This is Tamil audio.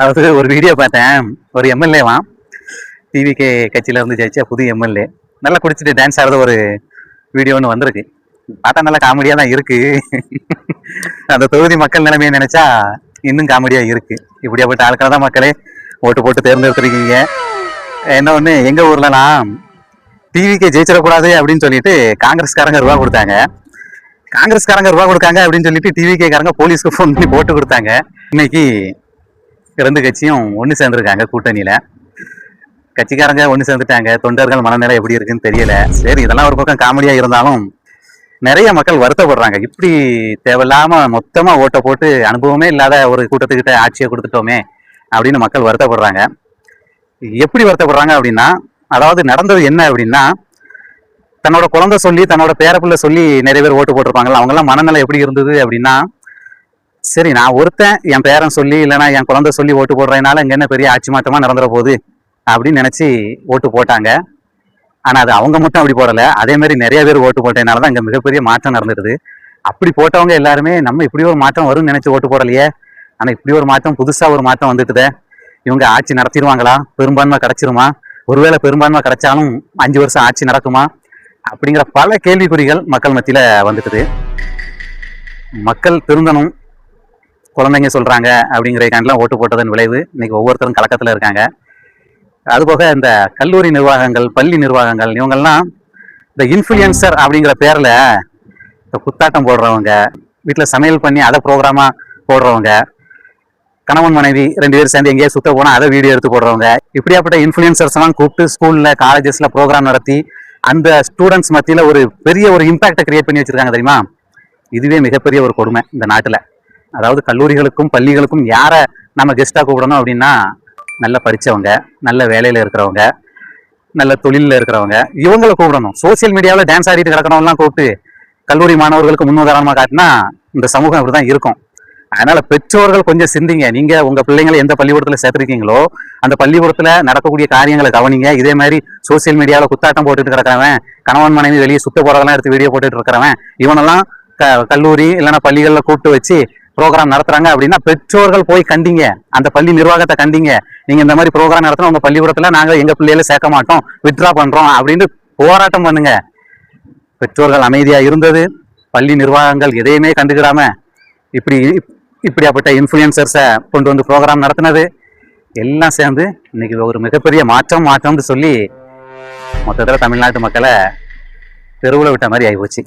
அதாவது ஒரு வீடியோ பார்த்தேன். ஒரு எம்எல்ஏவாம் டிவிகே கட்சியில இருந்து ஜெயிச்ச புது எம்எல்ஏ நல்லா குடிச்சிட்டு டான்ஸ் ஆடுறது ஒரு வீடியோ ஒன்று வந்திருக்கு. பார்த்தா நல்லா காமெடியா தான் இருக்கு. அந்த தொகுதி மக்கள் நிலைமையை நினைச்சா இன்னும் காமெடியா இருக்கு. இப்படியாப்பட்ட ஆட்களை தான் மக்களே ஓட்டு போட்டு தேர்ந்தெடுத்திருக்கீங்க. என்ன ஒண்ணு, எங்க ஊர்லலாம் டிவிக்கே ஜெயிச்சிடக்கூடாது அப்படின்னு சொல்லிட்டு காங்கிரஸ்காரங்க ரூபா கொடுத்தாங்க. காங்கிரஸ்காரங்க ரூபா கொடுக்காங்க அப்படின்னு சொல்லிட்டு டிவிகே காரங்க போலீஸ்க்கு ஃபோன் பண்ணி போட்டு கொடுத்தாங்க. இன்னைக்கு ரெண்டு கட்சியும் ஒன்று சேர்ந்துருக்காங்க கூட்டணியில. கட்சிக்காரங்க ஒன்று சேர்ந்துட்டாங்க. தொண்டர்கள் மனநிலை எப்படி இருக்குன்னு தெரியல. சரி, இதெல்லாம் ஒரு பக்கம் காமெடியா இருந்தாலும் நிறைய மக்கள் வருத்தப்படுறாங்க. இப்படி தேவையில்லாம மொத்தமா ஓட்டை போட்டு அனுபவமே இல்லாத ஒரு கூட்டத்துக்கிட்ட ஆட்சியை கொடுத்துட்டோமே அப்படின்னு மக்கள் வருத்தப்படுறாங்க. எப்படி வருத்தப்படுறாங்க அப்படின்னா, அதாவது நடந்தது என்ன அப்படின்னா, தன்னோட குழந்தை சொல்லி தன்னோட பேரப்பிள்ளை சொல்லி நிறைய பேர் ஓட்டு போட்டிருப்பாங்கல்ல, அவங்கெல்லாம் மனநிலை எப்படி இருந்தது அப்படின்னா, சரி நான் ஒருத்தன் என் பேரன் சொல்லி இல்லைன்னா என் குழந்தை சொல்லி ஓட்டு போடுறதுனால இங்க என்ன பெரிய ஆட்சி மாற்றமா நடந்துற போகுது அப்படின்னு நினைச்சு ஓட்டு போட்டாங்க. ஆனா அது அவங்க மட்டும் அப்படி போடல, அதே மாதிரி நிறைய பேர் ஓட்டு போட்டதுனாலதான் இங்க மிகப்பெரிய மாற்றம் நடந்துருது. அப்படி போட்டவங்க எல்லாருமே நம்ம இப்படி ஒரு மாற்றம் வரும்னு நினைச்சு ஓட்டு போடலையே, ஆனா இப்படி ஒரு மாற்றம், புதுசா ஒரு மாற்றம் வந்துட்டுதே, இவங்க ஆட்சி நடத்திடுவாங்களா, பெரும்பான்மை கிடைச்சிருமா, ஒருவேளை பெரும்பான்மை கிடைச்சாலும் 5 வருஷம் ஆட்சி நடக்குமா அப்படிங்கிற பல கேள்விக்குறிகள் மக்கள் மத்தியில வந்துட்டுது. மக்கள் திருந்தணும், குழந்தைங்க சொல்றாங்க அப்படிங்கிறதுக்காண்டிலாம் ஓட்டு போட்டதன் விளைவு இன்னைக்கு ஒவ்வொருத்தரும் கலக்கத்துல இருக்காங்க. அதுபோக இந்த கல்லூரி நிர்வாகங்கள், பள்ளி நிர்வாகங்கள், இவங்கெல்லாம் இந்த இன்ஃபுளுசர் அப்படிங்கிற பேர்ல இந்த குத்தாட்டம் போடுறவங்க, வீட்டில் சமையல் பண்ணி அதை ப்ரோக்ராமா போடுறவங்க, கணவன் மனைவி 2 பேர் சேர்ந்து எங்கேயே சுத்த போனா அதை வீடியோ எடுத்து போடுறவங்க, இப்படியாப்பட்ட இன்ஃபுளுசர்ஸ் எல்லாம் கூப்பிட்டு ஸ்கூல்ல காலேஜஸ்ல ப்ரோக்ராம் நடத்தி அந்த ஸ்டூடெண்ட்ஸ் மத்தியில ஒரு பெரிய ஒரு இம்பாக்டை கிரியேட் பண்ணி வச்சிருக்காங்க தெரியுமா. இதுவே மிகப்பெரிய ஒரு கொடுமை இந்த நாட்டுல. அதாவது கல்லூரிகளுக்கும் பள்ளிகளுக்கும் யாரை நம்ம கெஸ்டா கூப்பிடணும் அப்படின்னா, நல்ல படிச்சவங்க, நல்ல வேலையில இருக்கிறவங்க, நல்ல தொழில இருக்கிறவங்க, இவங்களை கூப்பிடணும். சோசியல் மீடியாவில் டான்ஸ் ஆடிட்டு கிடக்கிறவங்கலாம் கூப்பிட்டு கல்லூரி மாணவர்களுக்கு முன்னுதாரணமா காட்டினா இந்த சமூகம் அப்படிதான் இருக்கும். அதனால பெற்றோர்கள் கொஞ்சம் சிந்திங்க. நீங்க உங்க பிள்ளைங்களை எந்த பள்ளிக்கூடத்துல சேர்த்திருக்கீங்களோ அந்த பள்ளிக்கூடத்துல நடக்கக்கூடிய காரியங்களை கவனிங்க. இதே மாதிரி சோசியல் மீடியாவில் குத்தாட்டம் போட்டுட்டு கிடக்கிறவன், கணவன் மனைவி வெளியே சுத்த போறதெல்லாம் எடுத்து வீடியோ போட்டுட்டு இருக்கிறவன், இவனெல்லாம் கல்லூரி இல்லைன்னா பள்ளிகளில் கூப்பிட்டு வச்சு ப்ரோக்ராம் நடத்துறாங்க அப்படின்னா பெற்றோர்கள் போய் கண்டிங்க, அந்த பள்ளி நிர்வாகத்தை கண்டிங்க. நீங்க இந்த மாதிரி ப்ரோக்ராம் நடத்தினா உங்க பள்ளிக்கூடத்துல நாங்க எங்க பிள்ளைகளை சேர்க்க மாட்டோம், வித்ரா பண்றோம் அப்படின்னு போராட்டம் பண்ணுங்க. பெற்றோர்கள் அமைதியா இருந்தது, பள்ளி நிர்வாகங்கள் எதையுமே கண்டுக்கிடாம இப்படியாப்பட்ட இன்ஃபுளுசர்ஸை கொண்டு வந்து ப்ரோக்ராம் நடத்தினது எல்லாம் சேர்ந்து இன்னைக்கு ஒரு மிகப்பெரிய மாற்றம்னு சொல்லி மொத்தத்தில் தமிழ்நாட்டு மக்களை தெருவில் விட்ட மாதிரி ஆகிப்போச்சு.